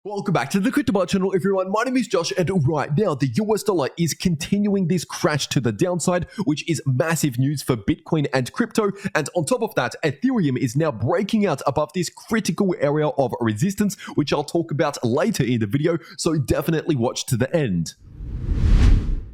Welcome back to the cryptoworld channel, everyone. My name is Josh, and right now the US dollar is continuing this crash to the downside, which is massive news for Bitcoin and crypto. And on top of that, Ethereum is now breaking out above this critical area of resistance, which I'll talk about later in the video, so definitely watch to the end.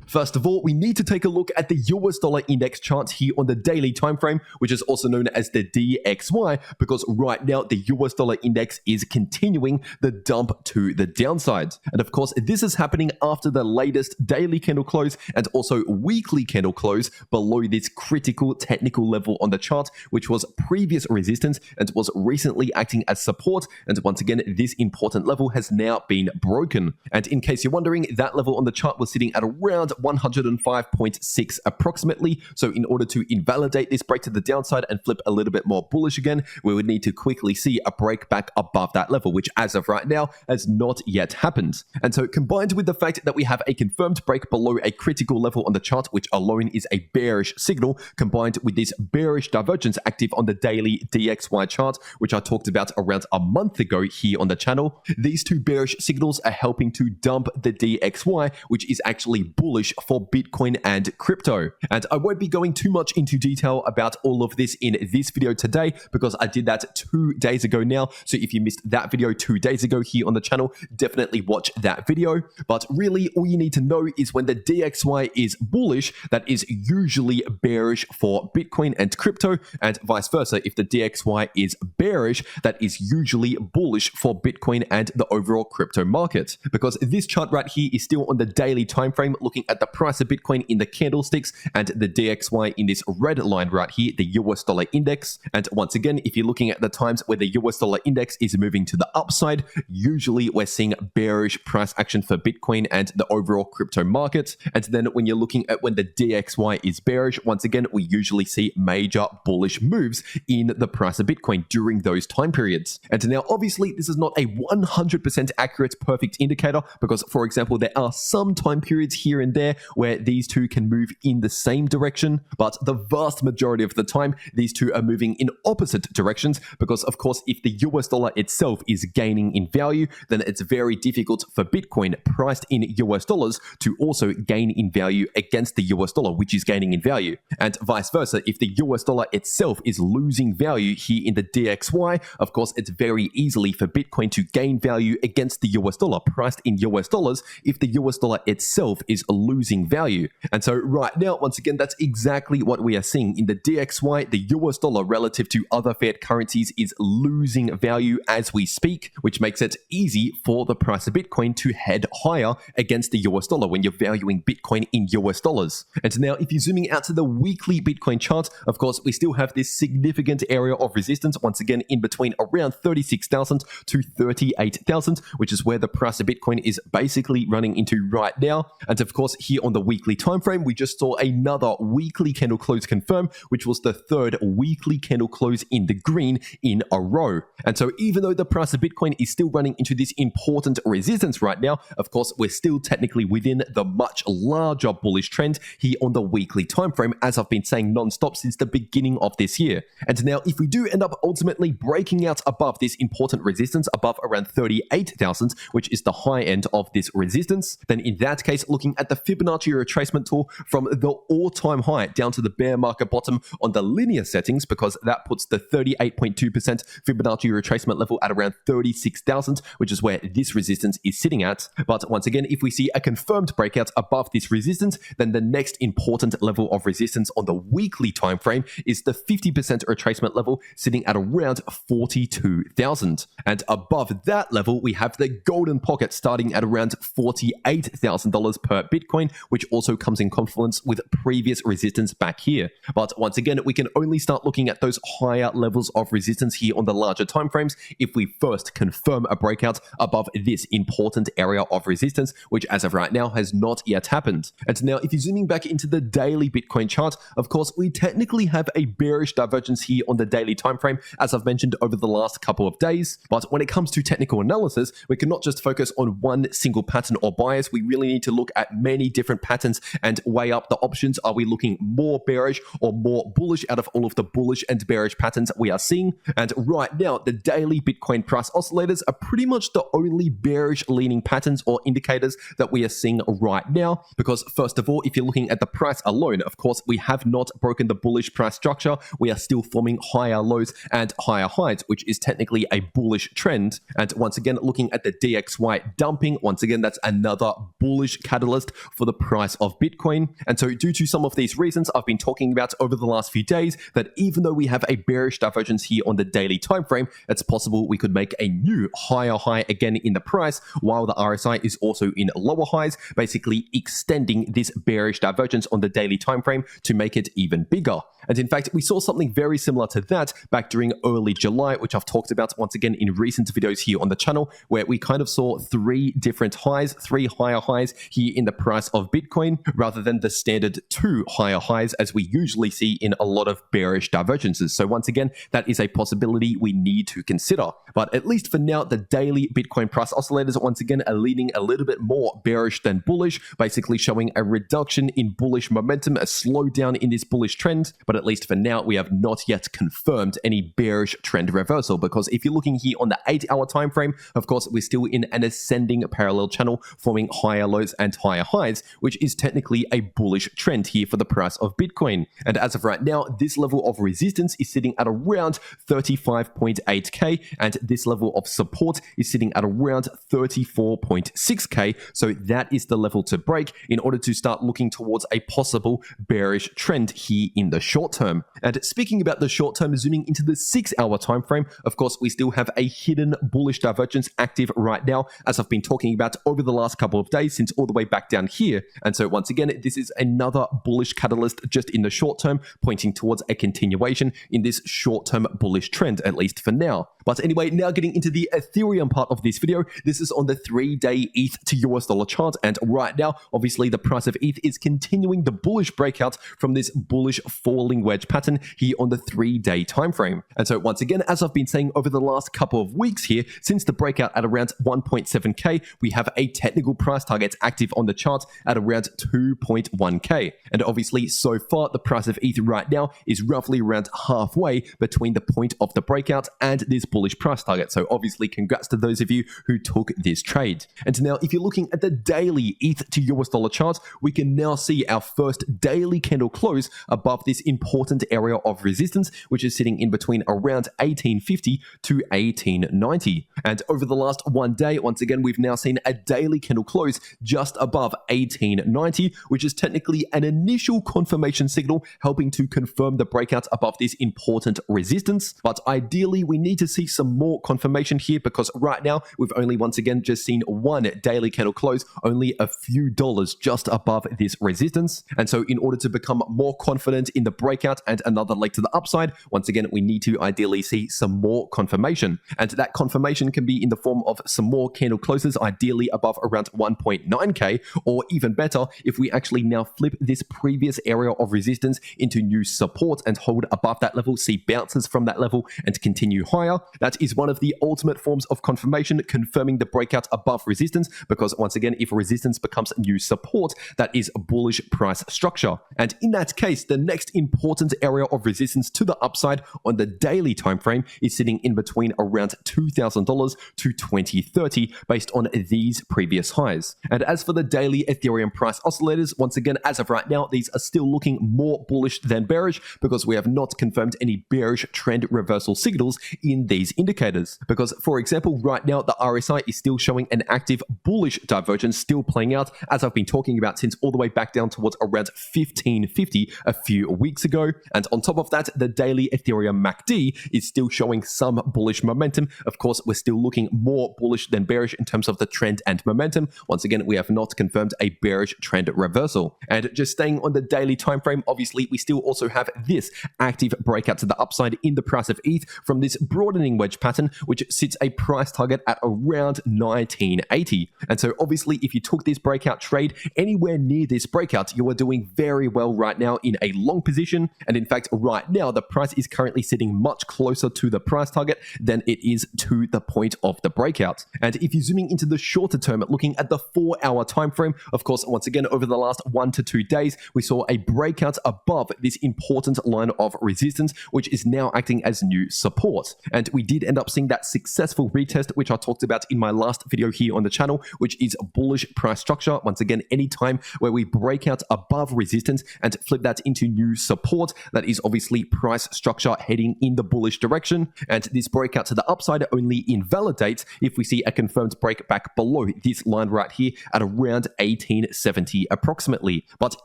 First of all, we need to take a look at the US dollar index chart here on the daily time frame, which is also known as the DXY, because right now the US dollar index is continuing the dump to the downside. And of course, this is happening after the latest daily candle close and also weekly candle close below this critical technical level on the chart, which was previous resistance and was recently acting as support. And once again, this important level has now been broken. And in case you're wondering, that level on the chart was sitting at around 105.6 approximately. So in order to invalidate this break to the downside and flip a little bit more bullish again, we would need to quickly see a break back above that level, which as of right now has not yet happened. And so combined with the fact that we have a confirmed break below a critical level on the chart, which alone is a bearish signal, combined with this bearish divergence active on the daily DXY chart, which I talked about around a month ago here on the channel, these two bearish signals are helping to dump the DXY, which is actually bullish for Bitcoin and crypto. And I won't be going too much into detail about all of this in this video today because I did that 2 days ago now. So if you missed that video 2 days ago here on the channel, definitely watch that video. But really, all you need to know is when the DXY is bullish, that is usually bearish for Bitcoin and crypto, and vice versa. If the DXY is bearish, that is usually bullish for Bitcoin and the overall crypto market. Because this chart right here is still on the daily time frame, looking at the price of Bitcoin in the candlesticks and the DXY in this red line right here, the US dollar index. And once again, if you're looking at the times where the US dollar index is moving to the upside, usually we're seeing bearish price action for Bitcoin and the overall crypto market. And then when you're looking at when the DXY is bearish, once again, we usually see major bullish moves in the price of Bitcoin during those time periods. And now, obviously, this is not a 100% accurate perfect indicator because, for example, there are some time periods here and there where these two can move in the same direction, but the vast majority of the time, these two are moving in opposite directions because, of course, if the US dollar itself is gaining in value, then it's very difficult for Bitcoin priced in US dollars to also gain in value against the US dollar, which is gaining in value. And vice versa, if the US dollar itself is losing value here in the DXY, of course, it's very easily for Bitcoin to gain value against the US dollar priced in US dollars if the US dollar itself is losing value. And so right now, once again, that's exactly what we are seeing in the DXY. The US dollar relative to other fiat currencies is losing value as we speak, which makes it easy for the price of Bitcoin to head higher against the US dollar when you're valuing Bitcoin in US dollars. And now if you're zooming out to the weekly Bitcoin chart, of course, we still have this significant area of resistance, once again, in between around 36,000 to 38,000, which is where the price of Bitcoin is basically running into right now. And of course, here on the weekly time frame, we just saw another weekly candle close confirm, which was the third weekly candle close in the green in a row. And so even though the price of Bitcoin is still running into this important resistance right now, of course, we're still technically within the much larger bullish trend here on the weekly time frame, as I've been saying non-stop since the beginning of this year. And now if we do end up ultimately breaking out above this important resistance, above around 38,000, which is the high end of this resistance, then in that case, looking at the Fibonacci retracement tool from the all-time high down to the bear market bottom on the linear settings, because that puts the 38.2% Fibonacci retracement level at around 36,000, which is where this resistance is sitting at. But once again, if we see a confirmed breakout above this resistance, then the next important level of resistance on the weekly time frame is the 50% retracement level sitting at around 42,000. And above that level, we have the golden pocket starting at around $48,000 per Bitcoin, which also comes in confluence with previous resistance back here. But once again, we can only start looking at those higher levels of resistance here on the larger time frames if we first confirm a breakout above this important area of resistance, which as of right now has not yet happened. And now if you're zooming back into the daily Bitcoin chart, of course, we technically have a bearish divergence here on the daily time frame, as I've mentioned over the last couple of days. But when it comes to technical analysis, we cannot just focus on one single pattern or bias. We really need to look at many many different patterns and weigh up the options. Are we looking more bearish or more bullish out of all of the bullish and bearish patterns we are seeing? And right now, the daily Bitcoin price oscillators are pretty much the only bearish leaning patterns or indicators that we are seeing right now. Because first of all, if you're looking at the price alone, of course, we have not broken the bullish price structure. We are still forming higher lows and higher highs, which is technically a bullish trend. And once again, looking at the DXY dumping, once again, that's another bullish catalyst for the price of Bitcoin. And so due to some of these reasons I've been talking about over the last few days, that even though we have a bearish divergence here on the daily time frame, it's possible we could make a new higher high again in the price while the RSI is also in lower highs, basically extending this bearish divergence on the daily time frame to make it even bigger. And in fact, we saw something very similar to that back during early July, which I've talked about once again in recent videos here on the channel, where we kind of saw three different highs, three higher highs here in the price of Bitcoin, rather than the standard two higher highs as we usually see in a lot of bearish divergences. So once again, that is a possibility we need to consider. But at least for now, the daily Bitcoin price oscillators once again are leaning a little bit more bearish than bullish, basically showing a reduction in bullish momentum, a slowdown in this bullish trend. But at least for now, we have not yet confirmed any bearish trend reversal, because if you're looking here on the 8-hour time frame, of course, we're still in an ascending parallel channel forming higher lows and higher highs, which is technically a bullish trend here for the price of Bitcoin. And as of right now, this level of resistance is sitting at around 35.8k, and this level of support is sitting at around 34.6k. So that is the level to break in order to start looking towards a possible bearish trend here in the short term. And speaking about the short term, zooming into the 6-hour time frame, of course, we still have a hidden bullish divergence active right now, as I've been talking about over the last couple of days since all the way back down here. And so once again, this is another bullish catalyst just in the short term, pointing towards a continuation in this short-term bullish trend, at least for now. But anyway, now getting into the Ethereum part of this video, this is on the 3-day ETH to US dollar chart. And right now, obviously, the price of ETH is continuing the bullish breakout from this bullish falling wedge pattern here on the 3-day time frame. And so once again, as I've been saying over the last couple of weeks here, since the breakout at around 1.7k, we have a technical price target active on the chart at around 2.1k. And obviously, so far, the price of ETH right now is roughly around halfway between the point of the breakout and this bullish price target. So obviously, congrats to those of you who took this trade. And now, if you're looking at the daily ETH to US dollar chart, we can now see our first daily candle close above this important area of resistance, which is sitting in between around 1850 to 1890. And over the last one day, once again, we've now seen a daily candle close just above 1890, which is technically an initial confirmation signal helping to confirm the breakout above this important resistance. But ideally, we need to see some more confirmation here, because right now we've only once again just seen one daily candle close, only a few dollars just above this resistance. And so in order to become more confident in the breakout and another leg to the upside, once again, we need to ideally see some more confirmation. And that confirmation can be in the form of some more candle closes, ideally above around 1.9k, or even better, if we actually now flip this previous area of resistance into new support and hold above that level, see bounces from that level and continue higher. That is one of the ultimate forms of confirmation, confirming the breakout above resistance, because once again, if resistance becomes new support, that is a bullish price structure. And in that case, the next important area of resistance to the upside on the daily time frame is sitting in between around $2,000 to 2030 based on these previous highs. And as for the daily Ethereum price oscillators, once again, as of right now, these are still looking more bullish than bearish, because we have not confirmed any bearish trend reversal signals in these indicators. Because, for example, right now, the RSI is still showing an active bullish divergence still playing out, as I've been talking about since all the way back down towards around 1550 a few weeks ago. And on top of that, the daily Ethereum MACD is still showing some bullish momentum. Of course, we're still looking more bullish than bearish in terms of the trend and momentum. Once again, we have not confirmed a bearish trend reversal. And just staying on the daily time frame, obviously, we still also have this active breakout to the upside in the price of ETH from this broadening widening wedge pattern, which sits a price target at around 1980. And so obviously, if you took this breakout trade anywhere near this breakout, you are doing very well right now in a long position. And in fact, right now, the price is currently sitting much closer to the price target than it is to the point of the breakout. And if you're zooming into the shorter term, looking at the 4-hour time frame, of course, once again, over the last 1 to 2 days, we saw a breakout above this important line of resistance, which is now acting as new support. And we did end up seeing that successful retest, which I talked about in my last video here on the channel, which is bullish price structure. Once again, any time where we break out above resistance and flip that into new support, that is obviously price structure heading in the bullish direction. And this breakout to the upside only invalidates if we see a confirmed break back below this line right here at around 1870 approximately. But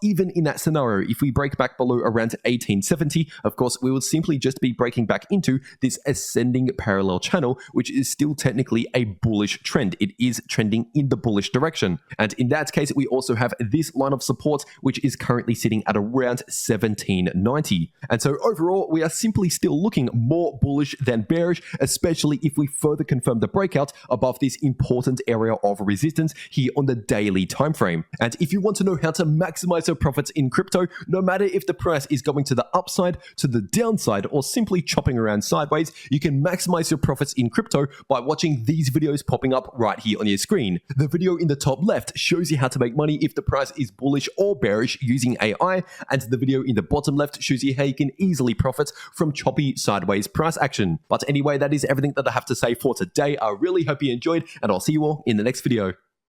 even in that scenario, if we break back below around 1870, of course, we would simply just be breaking back into this ascending parallel channel, which is still technically a bullish trend. It is trending in the bullish direction. And in that case, we also have this line of support, which is currently sitting at around 1790. And so overall, we are simply still looking more bullish than bearish, especially if we further confirm the breakout above this important area of resistance here on the daily time frame. And if you want to know how to maximize your profits in crypto, no matter if the price is going to the upside, to the downside, or simply chopping around sideways, you can maximize your profits in crypto by watching these videos popping up right here on your screen. The video in the top left shows you how to make money if the price is bullish or bearish using AI, and the video in the bottom left shows you how you can easily profit from choppy sideways price action. But anyway, that is everything that I have to say for today. I really hope you enjoyed, and I'll see you all in the next video.